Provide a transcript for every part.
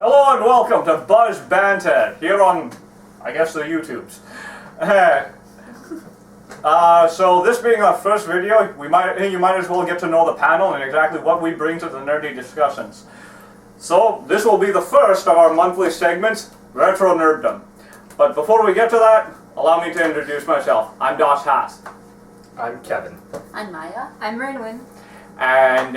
Hello and welcome to BuzBanter here on, I guess, the YouTubes. So this being our first video, you might as well get to know the panel and exactly what we bring to the nerdy discussions. So this will be the first of our monthly segments, Retro Nerddom. But before we get to that, allow me to introduce myself. I'm Dosh Haas. I'm Kevin. I'm Maya. I'm Renwin. And,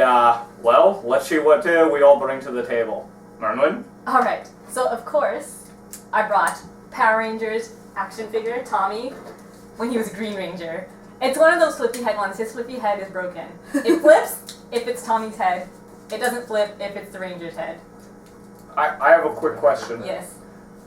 well, let's see what we all bring to the table. Merlin? Alright, so of course, I brought Power Rangers action figure, Tommy, when he was a Green Ranger. It's one of those flippy head ones. His flippy head is broken. It flips if it's Tommy's head. It doesn't flip if it's the Ranger's head. I have a quick question. Yes.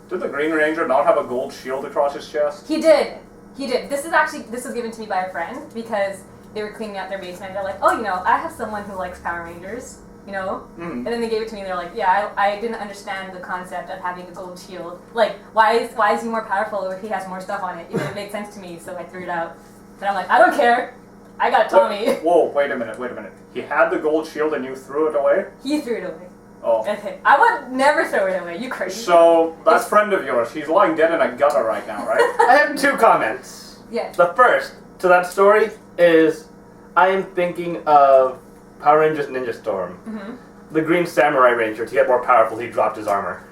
Did the Green Ranger not have a gold shield across his chest? He did. He did. This was given to me by a friend because they were cleaning out their basement. They're like, oh, I have someone who likes Power Rangers, And then they gave it to me and they're like, yeah, I didn't understand the concept of having a gold shield. Like, why is he more powerful if he has more stuff on it? It didn't make sense to me, so I threw it out. And I'm like, I don't care. I got Tommy. Whoa, wait a minute. He had the gold shield and you threw it away? He threw it away. Oh. Okay. I would never throw it away, you crazy. So, that friend of yours, he's lying dead in a gutter right now, right? I have two comments. Yes. The first to that story is I am thinking of Power Rangers Ninja Storm. Mm-hmm. The Green Samurai Ranger, to get more powerful, he dropped his armor.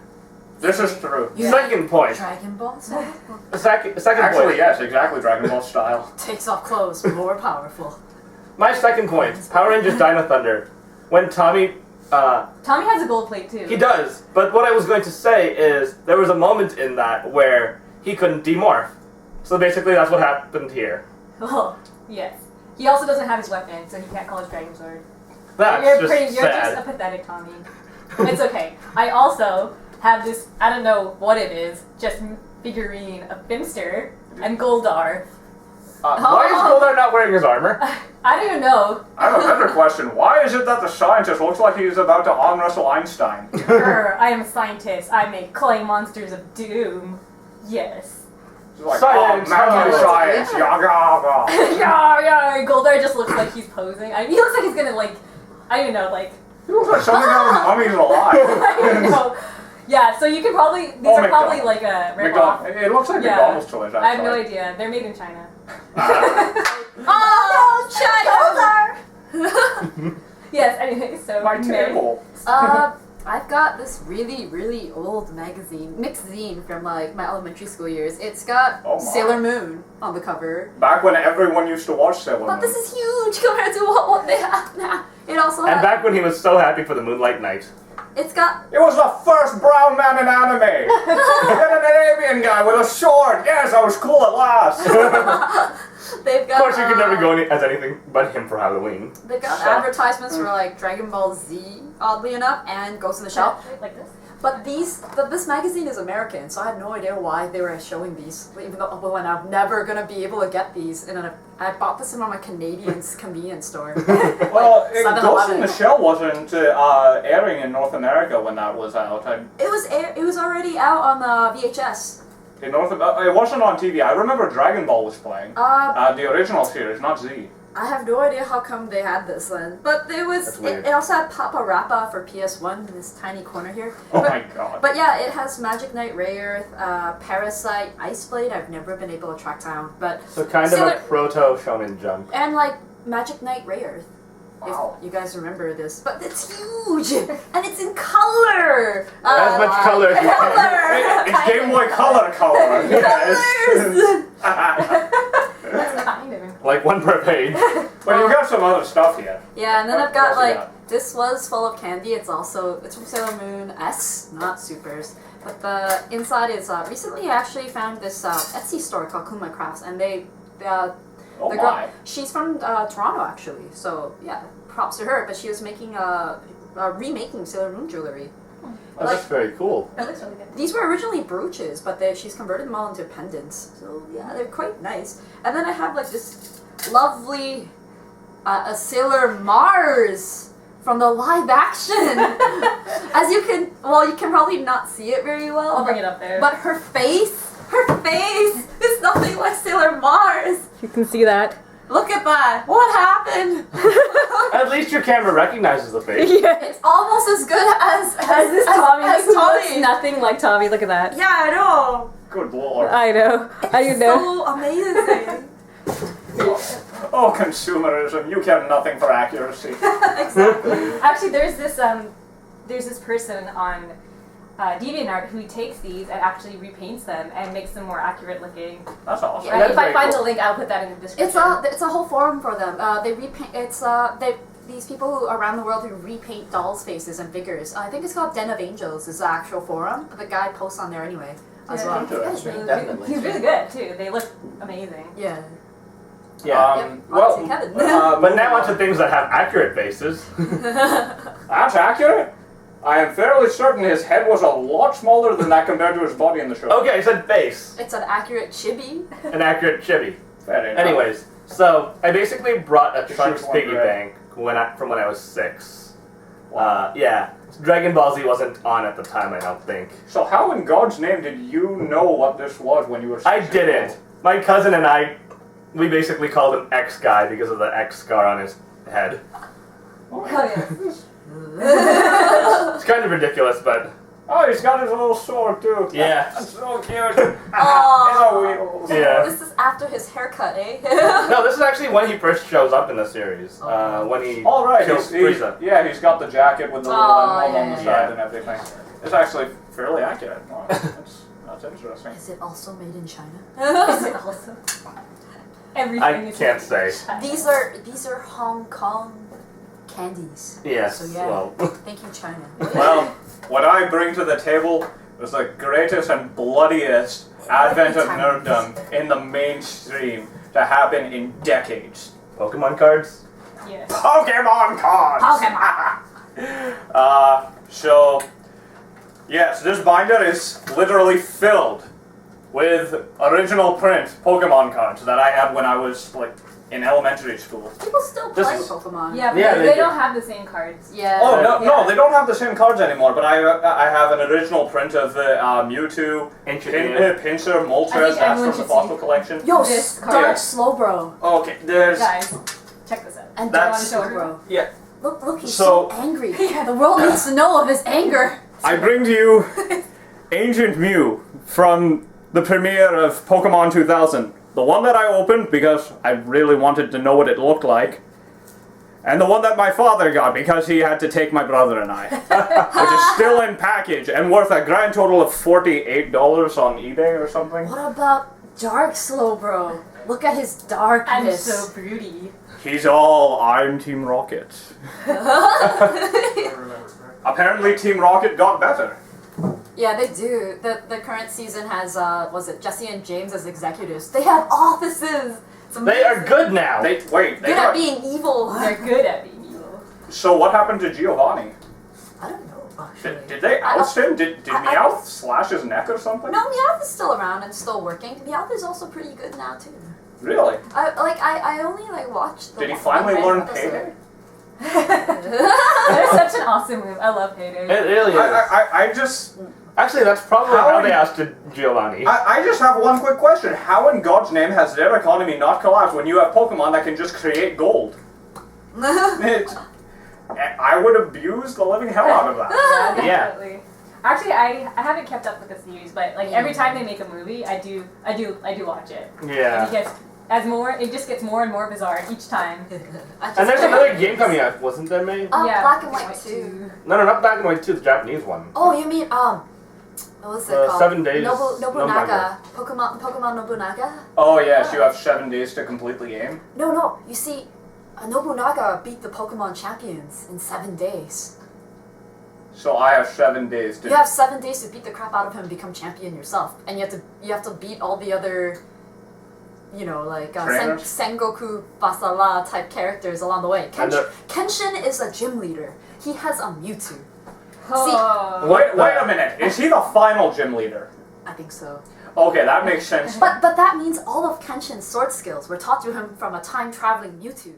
This is true. Yeah. Second point. Dragon Ball style? Second Actually, point. yes, exactly, Dragon Ball style. Takes off clothes, more powerful. My second point, Power Rangers Dino Thunder. When Tommy... Tommy has a gold plate too. He does, but what I was going to say is there was a moment in that where he couldn't demorph. So basically that's what happened here. Oh, yes. He also doesn't have his weapon, so he can't call his Dragon Sword. That's You're just just sad. a pathetic Tommy. It's okay. I also have this, I don't know what it is, just figurine of Finster and Goldar. Why is Goldar not wearing his armor? I don't even know. I have a better question. Why is it that the scientist looks like he's about to arm wrestle Einstein? I am a scientist. I make clay monsters of doom. Yes. He's like, Science, magic huh? science, yaga. Yeah. Goldar just looks like he's posing. He looks like he's gonna I don't even know, He looks like something out of Mummies Alive. I don't know. Yeah, so you can probably, these are probably like a rip-off. It looks like McDonald's toys, actually. I have no idea. They're made in China. Oh, China! Yes, anyway, so My table. I've got this really, really old magazine, mixed zine from my elementary school years. It's got Oh my. Sailor Moon on the cover. Back when everyone used to watch Sailor Moon. But this is huge compared to what they have now. It also And has, back when he was so happy for the Moonlight Knight. it's got, It was the first brown man in anime. Then an Arabian guy with a sword. Yes, I was cool at last. they've Of got, course, you could never go as anything but him for Halloween. they've got Shut. advertisements for like Dragon Ball Z, oddly enough, and Ghost in the Shell. Like this? But this magazine is American, so I had no idea why they were showing these. Even though I'm never gonna be able to get these, and then I bought this in my Canadian convenience store. Well, Ghost in 7-Eleven. the Shell wasn't airing in North America when that was out. It was already out on VHS. It wasn't on TV. I remember Dragon Ball was playing. The original series, not Z. I have no idea how come they had this then, but That's weird. it also had Papa Rappa for PS1 in this tiny corner here. Oh but, my god. But yeah, it has Magic Knight Rayearth, Parasite, Ice Blade. I've never been able to track down, but So kind of Sailor- a proto Shonen Jump. and like Magic Knight Rayearth. Wow. If you guys remember this, but it's huge and it's in color. As much color as you can. Color. It's Game Boy Color. Yes. That's kind of important. Like one per page. But you got some other stuff here. Yeah, and then I've got What else you like this was full of candy. It's from Sailor Moon S, not Supers. But the inside is recently I actually found this Etsy store called Kuma Crafts, and Oh the my. girl, she's from Toronto actually. So yeah, props to her. But she was making remaking Sailor Moon jewelry. Oh, that's very cool. That looks really good. These were originally brooches, but she's converted them all into pendants. So yeah, they're quite nice. And then I have like this lovely a Sailor Mars from the live action. As you can probably not see it very well. I'll bring it up there. But her face is nothing like Sailor Mars. You can see that. Look at that. What happened? At least your camera recognizes the face. Yeah. It's almost as good as This Tommy, as who looks Tommy. nothing like Tommy. Look at that. Yeah, I know. Good lord. I know. I know. So amazing. Oh, consumerism, you care nothing for accuracy. Exactly. Actually, there's this person on DeviantArt who takes these and actually repaints them and makes them more accurate looking. That's awesome. Yeah, Right? If I very find cool. the link, I'll put that in the description. It's a whole forum for them. They repaint. These people who around the world who repaint dolls' faces and figures. I think it's called Den of Angels. Is the actual forum. But the guy posts on there anyway as Yeah. well. Interesting. Really- Definitely. He's really good too. They look amazing. Yeah. Yeah. Yep, Well, on to Kevin. But now onto things that have accurate faces. That's accurate. I am fairly certain his head was a lot smaller than that compared to his body in the show. Okay, I said face. It's an accurate chibi. An accurate chibi. Fair enough. Anyways, so I basically brought a Just Trunks one piggy bread. bank from when I was 6. Yeah. Dragon Ball Z wasn't on at the time, I don't think. So how in God's name did you know what this was when you were 6 I years didn't. old? My cousin and I, we basically called him X Guy because of the X scar on his head. Oh, Hell yeah. It's kind of ridiculous, but oh, he's got his little sword too. yeah. That's so cute. Aw. It's a Yeah. This is after his haircut, eh? No, this is actually when he first shows up in the series. When he All right, kills he's Frieza. yeah, he's got the jacket with the little Oh, emblem on yeah, the yeah. side and everything. It's actually fairly accurate. Wow, that's interesting. Is it also made in China? Is it also? Everything I is can't say. These are Hong Kong candies. Yes. So yeah. Well, Thank you, China. Well, what I bring to the table is the greatest and bloodiest advent of nerddom in the mainstream to happen in decades. Pokemon cards. Yes. Pokemon cards! So, yes, this binder is literally filled with original print Pokemon cards that I had when I was, like, in elementary school. People still This play is- Pokemon. Yeah, but Yeah, they they do. don't have the same cards. Yeah. Oh, no, Yeah. no, they don't have the same cards anymore, but I have an original print of the Mewtwo, Introduce. Pinsir, I Moltres, think that's everyone from the should Fossil see. Collection. Yo, This Dark card. Slowbro. Okay, there's... Guys, check this out. And That's- Dark Slowbro. Yeah. Look, he's So- so angry. The world needs to know of his anger. I bring to you Ancient Mew from the premiere of Pokemon 2000. The one that I opened because I really wanted to know what it looked like. And the one that my father got because he had to take my brother and I. Which is still in package and worth a grand total of $48 on eBay or something. What about Dark Slowbro? Look at his I'm darkness. so broody. He's all, I'm Team Rocket. Apparently Team Rocket got better. Yeah, they do. The current season has was it Jesse and James as executives. They have offices. It's They are amazing. good now. They good at got, being evil. They're good at being evil. so what happened to Giovanni? I don't know actually. Did they oust him? Did I- Meowth slash his neck or something? No, Meowth is still around and still working. Meowth is also pretty good now too. Really? I only watched. Did he one finally learn episode. Payday? They're such an awesome move. I love Payday. It really is. I just Actually, that's probably How how in- they ousted Giovanni. I just have one quick question. How in God's name has their economy not collapsed when you have Pokemon that can just create gold? I would abuse the living hell out of that. Yeah, Yeah. definitely. Actually, I haven't kept up with the series, but like every time they make a movie, I do watch it. And Yeah. it just gets more and more bizarre each time. And there's another game coming out, wasn't there, May? Yeah, Black and White too. No, not Black and White 2, the Japanese one. Oh, you mean what was it called? 7 Days Nobunaga. Pokemon Nobunaga. Oh yes, you have 7 days to complete the game. No. You see, Nobunaga beat the Pokemon champions in 7 days. So I have 7 days to. You have 7 days to beat the crap out of him and become champion yourself, and you have to beat all the other, Trainers? Sengoku Basara type characters along the way. And the- Kenshin is a gym leader. He has a Mewtwo. Oh. Wait a minute. Is he the final gym leader? I think so. Okay, that makes sense. But that means all of Kenshin's sword skills were taught to him from a time traveling Mewtwo.